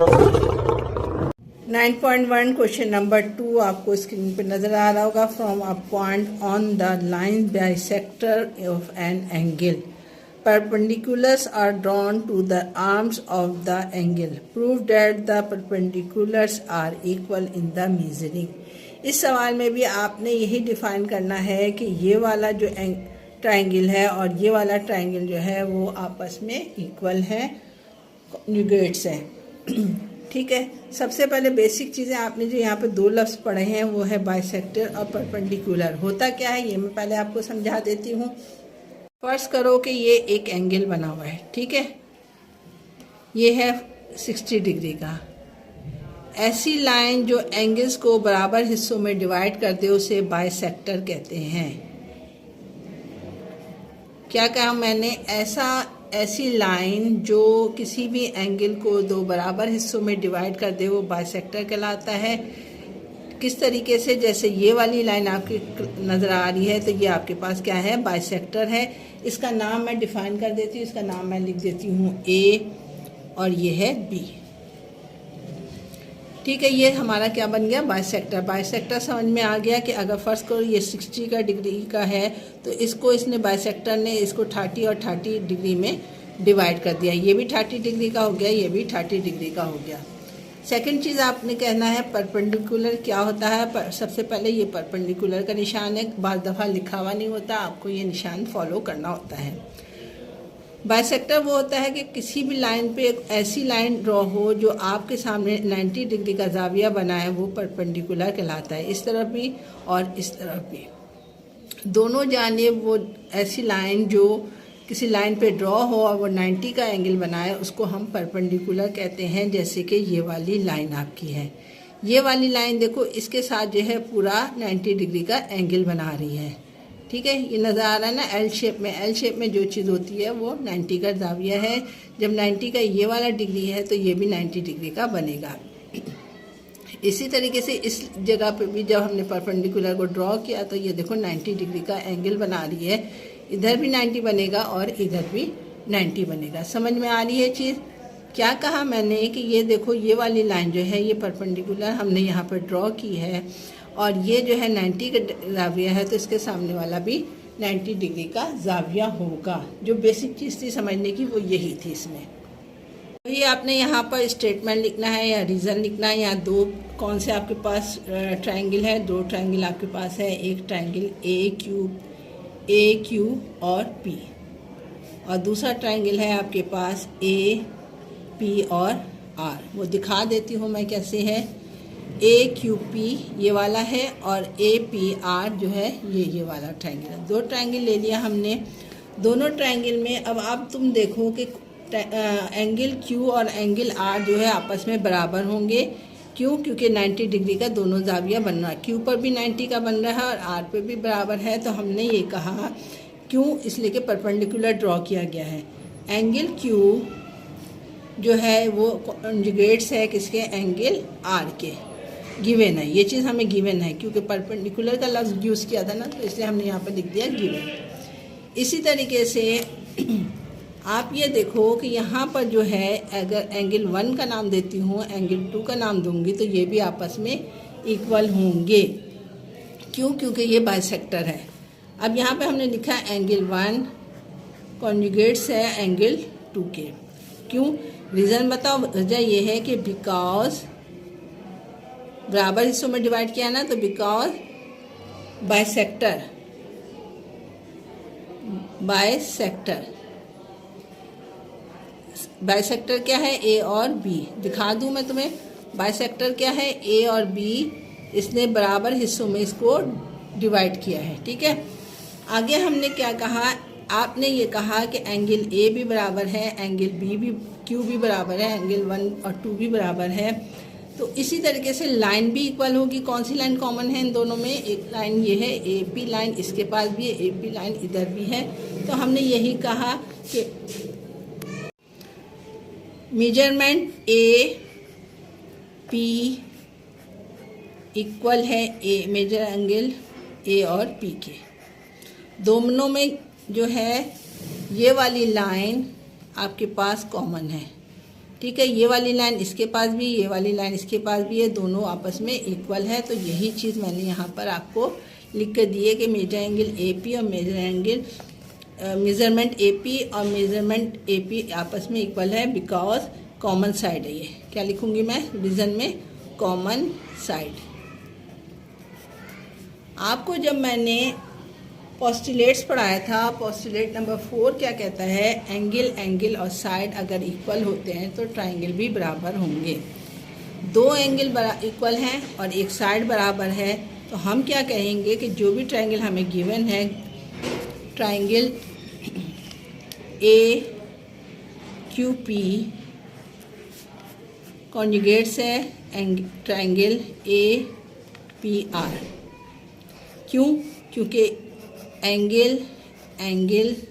9.1 question number 2 आपको screen पे नजर आ रहा होगा। From a point on the line bisector of an angle perpendiculars are drawn to the arms of the angle. Prove that the perpendiculars are equal in the measuring. इस सवाल में भी आपने यही डिफाइन करना है कि ये वाला जो ट्रायंगल है और ये वाला ट्रायंगल जो है वो आपस में इक्वल है, कॉन्जुगेट्स हैं। ठीक है, सबसे पहले बेसिक चीज़ें आपने जो यहाँ पे दो लफ्ज़ पढ़े हैं वो है बाइसेक्टर और परपेंडिकुलर। होता क्या है ये मैं पहले आपको समझा देती हूँ। फर्स्ट करो कि ये एक एंगल बना हुआ है, ठीक है, ये है 60 डिग्री का। ऐसी लाइन जो एंगल्स को बराबर हिस्सों में डिवाइड कर दे उसे बाइसेक्टर कहते हैं। क्या कहा मैंने? ऐसी लाइन जो किसी भी एंगल को दो बराबर हिस्सों में डिवाइड कर दे वो बाइसेक्टर कहलाता है। किस तरीके से? जैसे ये वाली लाइन आपकी नज़र आ रही है तो ये आपके पास क्या है? बाइसेक्टर है। इसका नाम मैं डिफाइन कर देती हूँ, इसका नाम मैं लिख देती हूँ ए और ये है बी। ठीक है, ये हमारा क्या बन गया? बाइसेक्टर। बाइसेक्टर समझ में आ गया कि अगर फर्ज करो ये 60 का डिग्री का है तो इसको इसने बाइसेक्टर ने इसको 30 और 30 डिग्री में डिवाइड कर दिया। ये भी 30 डिग्री का हो गया, ये भी 30 डिग्री का हो गया। सेकंड चीज़ आपने कहना है परपेंडिकुलर क्या होता है। सबसे पहले ये परपेंडिकुलर का निशान है, बार दफ़ा लिखा हुआ नहीं होता, आपको ये निशान फॉलो करना होता है। बाइसेक्टर वो होता है कि किसी भी लाइन पे एक ऐसी लाइन ड्रॉ हो जो आपके सामने 90 डिग्री का जाविया बनाए, वो परपेंडिकुलर कहलाता है। इस तरफ भी और इस तरफ भी, दोनों जानिब वो ऐसी लाइन जो किसी लाइन पे ड्रॉ हो और वो 90 का एंगल बनाए उसको हम परपेंडिकुलर कहते हैं। जैसे कि ये वाली लाइन आपकी है, ये वाली लाइन देखो इसके साथ जो है पूरा 90 डिग्री का एंगल बना रही है। ठीक है, ये नज़र आ रहा है ना एल शेप में। एल शेप में जो चीज़ होती है वो 90 का जाविया है। जब 90 का ये वाला डिग्री है तो ये भी 90 डिग्री का बनेगा। इसी तरीके से इस जगह पे भी जब हमने परपेंडिकुलर को ड्रॉ किया तो ये देखो 90 डिग्री का एंगल बना रही है। इधर भी 90 बनेगा और इधर भी 90 बनेगा। समझ में आ रही है चीज़? क्या कहा मैंने कि ये देखो ये वाली लाइन जो है ये परपेंडिकुलर हमने यहाँ पर ड्रॉ की है और ये जो है 90 का जाविया है तो इसके सामने वाला भी 90 डिग्री का जाविया होगा। जो बेसिक चीज़ थी समझने की वो यही थी इसमें। तो ये आपने यहाँ पर स्टेटमेंट लिखना है या रीज़न लिखना है। या दो कौन से आपके पास ट्रायंगल है? दो ट्रायंगल आपके पास है। एक ट्रायंगल ए क्यू और पी, और दूसरा ट्रायंगल है आपके पास ए पी और आर। वो दिखा देती हूँ मैं कैसे है। ए क्यू पी ये वाला है और ए पी आर जो है ये वाला ट्रायंगल है। दो ट्रायंगल ले लिया हमने। दोनों ट्रायंगल में अब आप तुम देखो कि एंगल क्यू और एंगल आर जो है आपस में बराबर होंगे। क्यों? क्योंकि 90 डिग्री का दोनों जाविया बन रहा है। क्यू पर भी 90 का बन रहा है और आर पर भी बराबर है। तो हमने ये कहा क्यों, इसलिए कि परपेंडिकुलर ड्रॉ किया गया है। एंगल क्यू जो है वो कॉन्जुगेट्स है किसके? एंगल आर के। गिवन है, ये चीज़ हमें गिवन है क्योंकि परपेंडिकुलर का लफ्ज़ यूज़ किया था ना, तो इसलिए हमने यहाँ पर लिख दिया गिवन। इसी तरीके से आप ये देखो कि यहाँ पर जो है अगर एंगल 1 का नाम देती हूँ, एंगल 2 का नाम दूंगी तो ये भी आपस में इक्वल होंगे। क्यों? क्योंकि ये बाइसेक्टर है। अब यहाँ पे हमने लिखा एंगल 1 कॉन्जुगेट्स है एंगल 2 के। क्यों? रीज़न बताओ। वजह ये है कि बिकॉज बराबर हिस्सों में डिवाइड किया ना, तो बिकॉज बाइसेक्टर क्या है? ए और बी। दिखा दूं मैं तुम्हें बाइसेक्टर क्या है? ए और बी, इसने बराबर हिस्सों में इसको डिवाइड किया है। ठीक है, आगे हमने क्या कहा? आपने ये कहा कि एंगल ए भी बराबर है, एंगल बी भी, क्यू भी बराबर है, एंगल 1 और 2 भी बराबर है। तो इसी तरीके से लाइन भी इक्वल होगी। कौन सी लाइन कॉमन है इन दोनों में? एक लाइन ये है ए पी लाइन, इसके पास भी है, ए पी लाइन इधर भी है। तो हमने यही कहा कि मेजरमेंट ए पी इक्वल है ए मेजर एंगल ए और पी के। दोनों में जो है ये वाली लाइन आपके पास कॉमन है। ठीक है। ये वाली लाइन इसके पास भी, ये वाली लाइन इसके पास भी है, दोनों आपस में इक्वल है। तो यही चीज़ मैंने यहाँ पर आपको लिख कर दी है कि मेजर एंगल AP और मेजरमेंट AP और मेजरमेंट AP आपस में इक्वल है बिकॉज कॉमन साइड है। ये क्या लिखूँगी मैं रीज़न में, कॉमन साइड। आपको जब मैंने पोस्टुलेट्स पढ़ाया था, पोस्टुलेट नंबर 4 क्या कहता है, एंगल और साइड अगर इक्वल होते हैं तो ट्राइंगल भी बराबर होंगे। दो एंगल इक्वल हैं और एक साइड बराबर है तो हम क्या कहेंगे कि जो भी ट्राइंगल हमें गिवन है, ट्राइंगल AQP कॉन्जुगेट्स है ट्राइंगल APR। क्यों? क्योंकि एंगल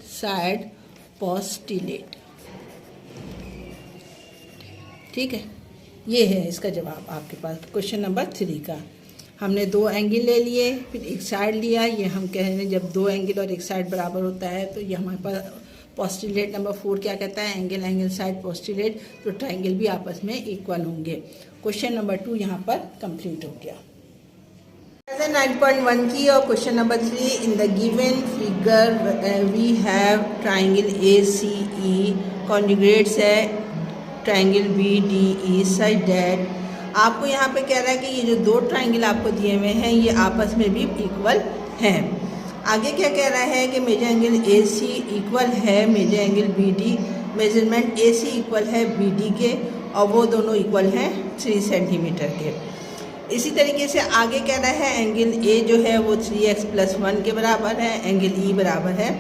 साइड पोस्टुलेट। ठीक है, ये है इसका जवाब आपके पास क्वेश्चन नंबर 3 का। हमने दो एंगल ले लिए, फिर एक साइड लिया। ये हम कह रहे हैं जब दो एंगल और एक साइड बराबर होता है तो ये हमारे पास पोस्टुलेट नंबर 4 क्या कहता है, एंगल साइड पोस्टुलेट। तो ट्राइंगल भी आपस में इक्वल होंगे। क्वेश्चन नंबर 2 यहाँ पर कंप्लीट हो गया। 9.1 की और question number 3 in the given figure we have triangle ACE conjugates है ट्राइंगल BDE सच दैट। आपको यहाँ पे कह रहा है कि ये जो दो ट्राइंगल आपको दिए हुए हैं ये आपस में भी इक्वल हैं। आगे क्या कह रहा है कि मेजर एंगल AC इक्वल है major angle BD, measurement AC equal है BD के और वो दोनों इक्वल हैं 3 सेंटीमीटर के। इसी तरीके से आगे कह रहा है एंगल A जो है वो 3x+1 के बराबर है, एंगल E बराबर है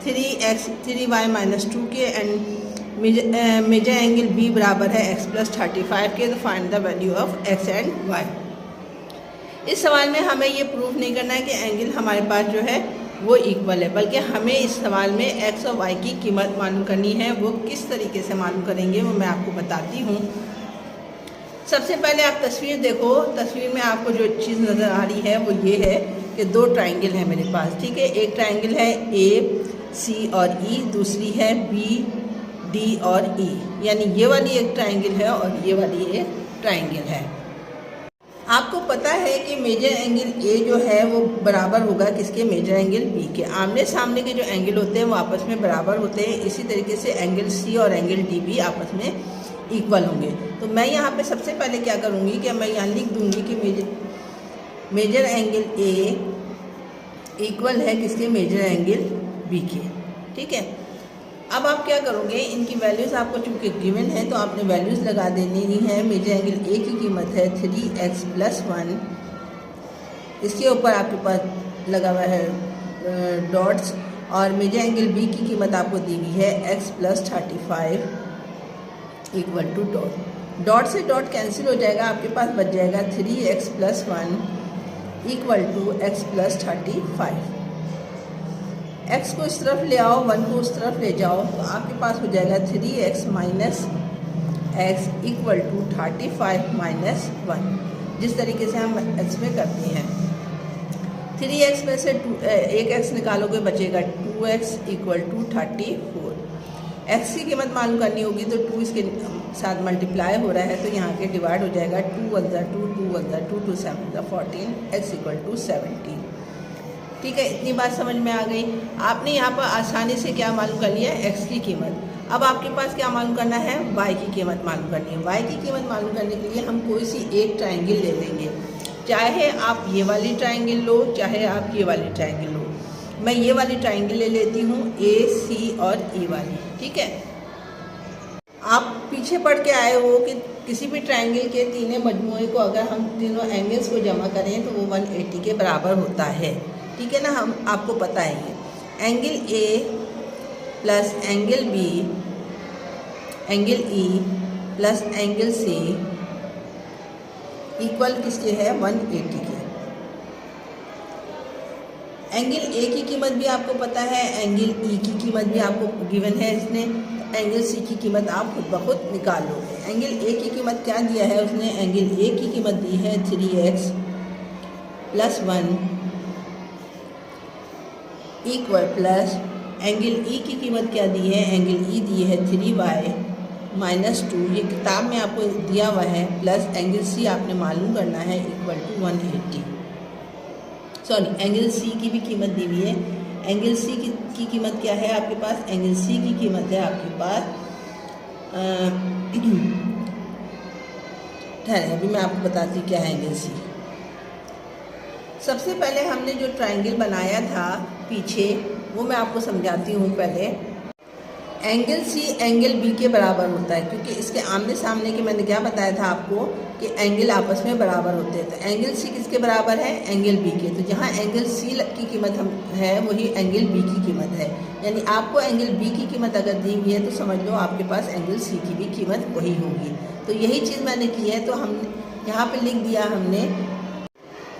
3y-2 के एंड मेजर एंगल B बराबर है x+35 के। तो find the value of x and y। इस सवाल में हमें ये प्रूफ नहीं करना है कि एंगल हमारे पास जो है वो इक्वल है, बल्कि हमें इस सवाल में x और y की कीमत मालूम करनी है। वो किस तरीके से मालूम करेंगे वो मैं आपको बताती हूँ। सबसे पहले आप तस्वीर देखो, तस्वीर में आपको जो चीज़ नज़र आ रही है वो ये है कि दो ट्राइंगल है मेरे पास। ठीक है, एक ट्राइंगल है AC और E, दूसरी है BD और E, यानी ये वाली एक ट्राइंगल है और ये वाली एक ट्राइंगल है। आपको पता है कि मेजर एंगल A जो है वो बराबर होगा किसके, मेजर एंगल B के। आमने सामने के जो एंगल होते हैं वो आपस में बराबर होते हैं। इसी तरीके से एंगल C और एंगल D भी आपस में इक्वल होंगे। तो मैं यहाँ पे सबसे पहले क्या करूँगी कि मैं यहाँ लिख दूँगी कि मेजर एंगल A इक्वल है किसके, मेजर एंगल B के। ठीक है, अब आप क्या करोगे, इनकी वैल्यूज़ आपको चूँकि गिवन है तो आपने वैल्यूज़ लगा देनी ही है। मेजर एंगल A की कीमत है 3x+1, इसके ऊपर आपके पास लगा हुआ है डॉट्स, और मेजर एंगल B की कीमत आपको दी हुई है x+35 इक्वल टू डॉट से डॉट कैंसिल हो जाएगा, आपके पास बच जाएगा 3x+1 equal to x+35। x को इस तरफ ले आओ, 1 को उस तरफ ले जाओ तो आपके पास हो जाएगा 3x - x इक्वल टू 35 - 1, जिस तरीके से हम इसमें करते हैं। 3x में से एक x निकालोगे बचेगा 2x इक्वल टू 34। x की कीमत मालूम करनी होगी तो 2 इसके साथ मल्टीप्लाई हो रहा है तो यहाँ के डिवाइड हो जाएगा 2 × 2 2 × 2 2 7 14 x इक्वल टू 17। ठीक है, इतनी बात समझ में आ गई। आपने यहाँ पर आसानी से क्या मालूम कर लिया, x की कीमत। अब आपके पास क्या मालूम करना है, y की कीमत मालूम करनी है। y की कीमत मालूम करने के लिए हम कोई सी एक ट्राइंगल ले लेंगे, चाहे आप ये वाली ट्राइंगल लो चाहे आप ये वाली ट्राइंगल लो। मैं ये वाली ट्राइंगल ले लेती हूँ AC और E वाली। ठीक है, आप पीछे पढ़ के आए हो कि किसी भी ट्राइंगल के तीनों मजमूए को अगर हम तीनों एंगल्स को जमा करें तो वो 180 के बराबर होता है। ठीक है ना, हम आपको पता है ये angle A plus angle B, angle E plus angle C equal किसके है, 180 के। एंगल A की कीमत भी आपको पता है, एंगल E की कीमत भी आपको गिवन है इसने, एंगल C की कीमत आप खुद ब खुद निकाल लोगे। एंगल A की कीमत क्या दिया है उसने, एंगल A की कीमत दी है 3x+1 equal plus angle E की कीमत क्या दी है, एंगल E दी है 3y -2 ये किताब में आपको दिया हुआ है, प्लस एंगल सी आपने मालूम करना है equal to 180। Sorry, angle C की भी कीमत दी हुई है। एंगल सी की कीमत क्या है आपके पास? एंगल सी की कीमत है आपके पास ठहरे अभी मैं आपको बताती हूँ क्या है एंगल सी। सबसे पहले हमने जो ट्रायंगल बनाया था पीछे, वो मैं आपको समझाती हूँ पहले। एंगल सी एंगल बी के बराबर होता है, क्योंकि इसके आमने सामने के मैंने क्या बताया था आपको कि एंगल आपस में बराबर होते हैं। तो एंगल सी किसके बराबर है? एंगल बी के। तो जहाँ एंगल सी की कीमत है वही एंगल बी की कीमत है। यानी आपको एंगल बी की कीमत अगर दी हुई है तो समझ लो आपके पास एंगल सी की भी कीमत वही होगी। तो यही चीज़ मैंने की है। तो हम यहाँ पर लिख दिया हमने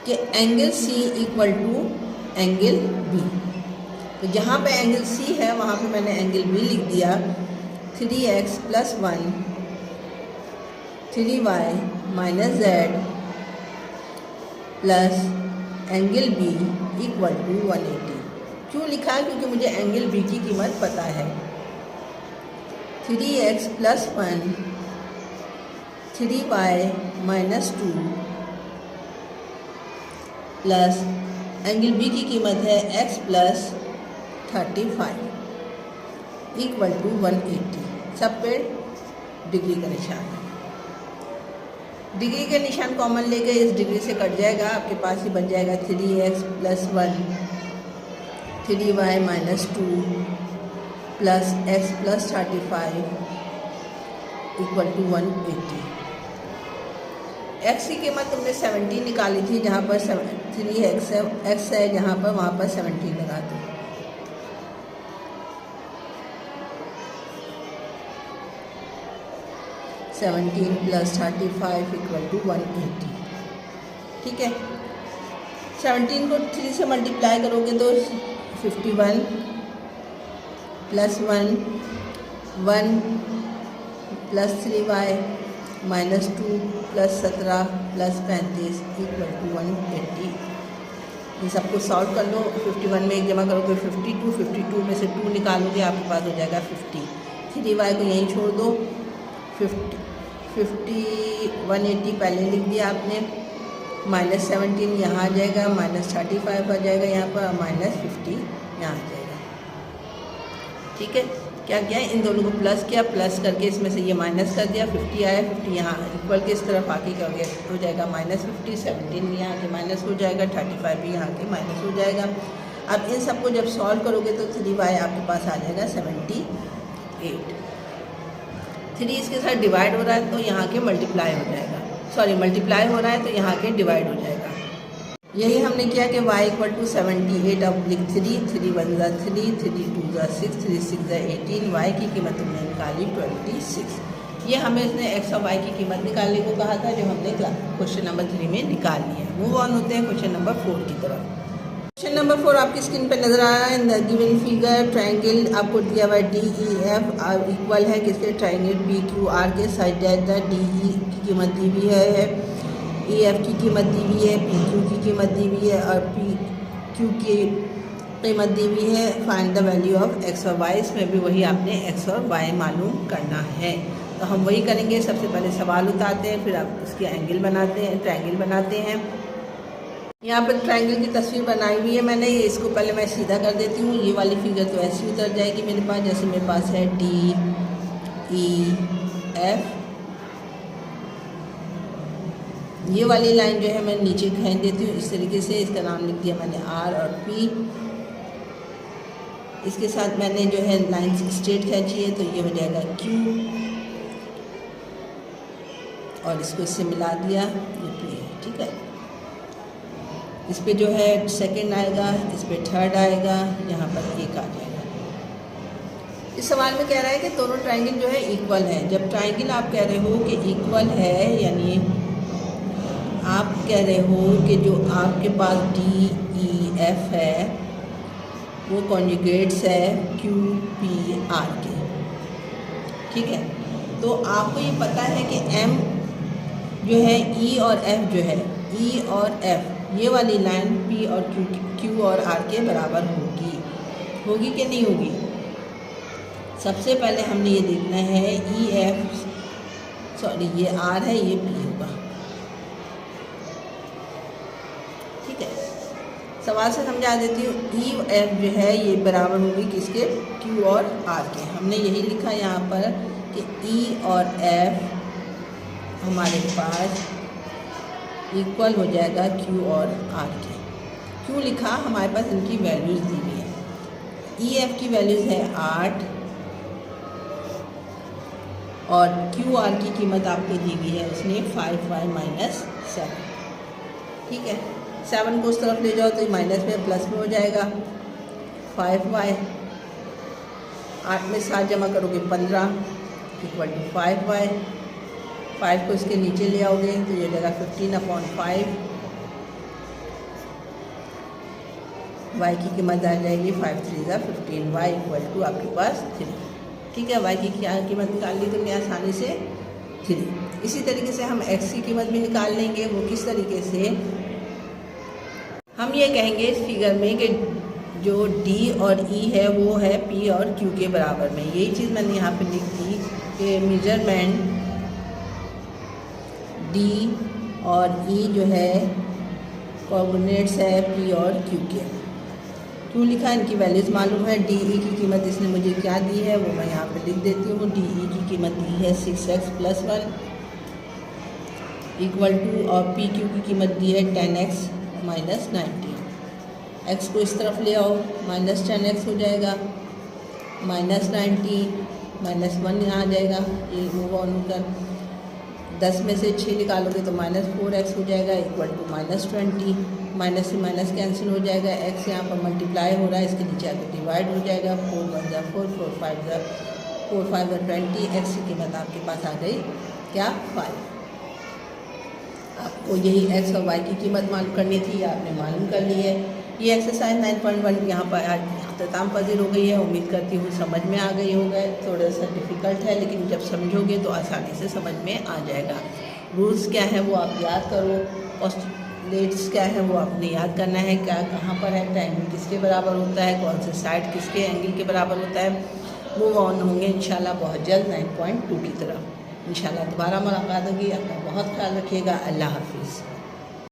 कि angle C equal to angle B. तो जहाँ पे एंगल सी है वहाँ पे मैंने एंगल बी लिख दिया 3x + 1 3y - z plus angle B equal to 180। क्यों लिखा? क्योंकि मुझे एंगल बी की कीमत पता है। 3x + 1 3y - 2 plus angle B की कीमत है x + 35 इक्वल टू 180। सब पे डिग्री का निशान। डिग्री का निशान कॉमन लेके इस डिग्री से कट जाएगा, आपके पास ही बन जाएगा 3x + 1 3y - 2 plus x + 35 equal to 180। x की कीमत तुमने 17 निकाली थी, जहाँ पर 3x है जहाँ पर, वहाँ पर 17 लगा दो। 17 + 35 इक्वल टू 180। ठीक है, 17 को 3 से मल्टीप्लाई करोगे तो 51 + 1 1 + 3y - 2 + 17 + 35 इक्वल टू 180। ये सबको सॉल्व कर लो। 51 में 1 जमा करोगे 52, 52 में से 2 निकालोगे आपके पास हो जाएगा 50। 3y को यहीं छोड़ दो। 180 पहले लिख दिया आपने, -17 यहाँ आ जाएगा, -35 आ जाएगा यहाँ पर, -50 यहाँ आ जाएगा। ठीक है, क्या किया? इन दोनों को प्लस किया, प्लस करके इसमें से ये माइनस कर दिया, 50 आया, 50 यहाँ इक्वल के इस तरफ आके क्या हो जाएगा -50, 17 भी यहाँ के माइनस हो जाएगा, 35 भी यहाँ के माइनस हो जाएगा। अब इन सबको जब सॉल्व करोगे तो 3y आपके पास आ जाएगा 78। 3 इसके साथ डिवाइड हो रहा है तो यहाँ के मल्टीप्लाई हो जाएगा, सॉरी मल्टीप्लाई हो रहा है तो यहाँ के डिवाइड हो जाएगा। यही हमने किया कि y = 78 अब लिख 3 3 1 3 3 2 6 3 6 18। y की कीमत हमने निकाली 26। ये हमें इसने x और y की कीमत निकालने को कहा था, जो हमने क्वेश्चन नंबर 3 में निकाल लिया। मूव ऑन होते हैं क्वेश्चन नंबर 4 की तरफ। क्वेश्चन नंबर 4 आपकी स्क्रीन पे नजर आ रहा है। इन द गिवन फिगर ट्रायंगल आपको दिया हुआ है DEF इक्वल है किसके? ट्रायंगल PQR के। साइड डायग्राम DE की कीमत दी हुई है, EF की कीमत दी हुई है, PQ की कीमत दी हुई है और PQ की कीमत दी हुई है। Find the value of x और y। इसमें भी वही आपने x और y मालूम करना है। तो हम वही करेंगे। सबसे पहले सवाल उतारते हैं, फिर आप उसकी एंगल बनाते हैं, ट्रायंगल बनाते हैं। यहाँ पर ट्रायंगल की तस्वीर बनाई हुई है मैंने। इसको पहले मैं सीधा कर देती हूँ। ये वाली फिगर तो ऐसी उतर जाएगी मेरे पास, जैसे मेरे पास है DEF। ये वाली लाइन जो है मैं नीचे खींच देती हूँ इस तरीके से। इसका नाम लिख दिया मैंने R और P। इसके साथ मैंने जो है लाइन स्ट्रेट खींची है तो ये हो जाएगा Q, और इसको इससे मिला दिया, ये P है। ठीक है, इस पे जो है सेकंड आएगा, इस पे थर्ड आएगा, यहाँ पर 1 आ जाएगा। इस सवाल में कह रहा है कि दोनों ट्रायंगल जो है इक्वल है। जब ट्रायंगल आप कह रहे हो कि इक्वल है, यानी आप कह रहे हो कि जो आपके पास DEF है वो कॉन्जुगेट्स है QPR के। ठीक है, तो आपको ये पता है कि M जो है E और F जो है, E और F ये वाली लाइन P और Q और R के बराबर होगी कि नहीं होगी? सबसे पहले हमने ये देखना है ई एफ, सॉरी ये आर है, ये पी होगा। ठीक है, सवाल से समझा देती हूँ। ई एफ जो है ये बराबर होगी किसके, क्यू और आर के। हमने यही लिखा यहाँ पर कि ई और एफ हमारे पास इक्वल हो जाएगा क्यू और आर के। क्यों लिखा, हमारे पास इनकी वैल्यूज़ दी हुई है। ई एफ की वैल्यूज़ है 8 और क्यू आर की कीमत आपको दी हुई है उसने 5y माइनस 7। ठीक है, 7 को उस तरफ ले जाओ तो माइनस में प्लस में हो जाएगा। 5y 8 में 7 जमा करोगे 15 इक्वल टू 5y। 5 को इसके नीचे ले आओगे तो ये जाएगा 15/5। y की कीमत आ जाएगी 5 3 = 15, y इक्वल टू आपके पास 3। ठीक है, y की क्या कीमत निकाल ली तुमने आसानी से 3। इसी तरीके से हम x की कीमत भी निकाल लेंगे। वो किस तरीके से, हम ये कहेंगे इस फिगर में कि जो d और e है वो है p और q के बराबर में। यही चीज़ मैंने यहाँ पे लिख दी कि मेजरमेंट d और e जो है कोऑर्डिनेट्स है p और q के। क्यों लिखा, इनकी वैल्यूज़ मालूम है। डी ई की कीमत इसने मुझे क्या दी है वो मैं यहाँ पे लिख देती हूँ। डी ई की कीमत दी है 6x + 1 इक्वल टू, और पी क्यू की कीमत दी है 10x - 90। x को इस तरफ ले आओ, -10x हो जाएगा, -90 -1 यहाँ आ जाएगा, ये मूव ऑन होकर 10 में से 6 निकालोगे तो -4x हो जाएगा इक्वल टू -20। माइनस से माइनस कैंसिल हो जाएगा, x यहाँ पर मल्टीप्लाई हो रहा है, इसके नीचे आकर डिवाइड हो जाएगा। 4 1 = 4, 4 5 = 20। x की कीमत आपके पास आ गई क्या, 5। आपको यही x और y की कीमत मालूम करनी थी, आपने मालूम कर ली है। ये एक्सरसाइज 9.1 यहाँ पर आज अख्ताम पज़ीर हो गई है। उम्मीद करती हूँ समझ में आ गई होगा। थोड़ा सा डिफ़िकल्ट है लेकिन जब समझोगे तो आसानी से समझ में आ जाएगा। रूल्स क्या है वो आप याद करो, पोस्टुलेट्स क्या है वो आपने याद करना है, क्या कहाँ पर है, टाइमिंग किसके बराबर होता है, कौन से साइड किसके एंगल के बराबर होता है। मूव ऑन होंगे इंशाल्लाह बहुत जल्द 9.2 की तरफ। इंशाल्लाह दोबारा मुलाकात होगी। अपना बहुत ख्याल रखिएगा। अल्लाह हाफिज़।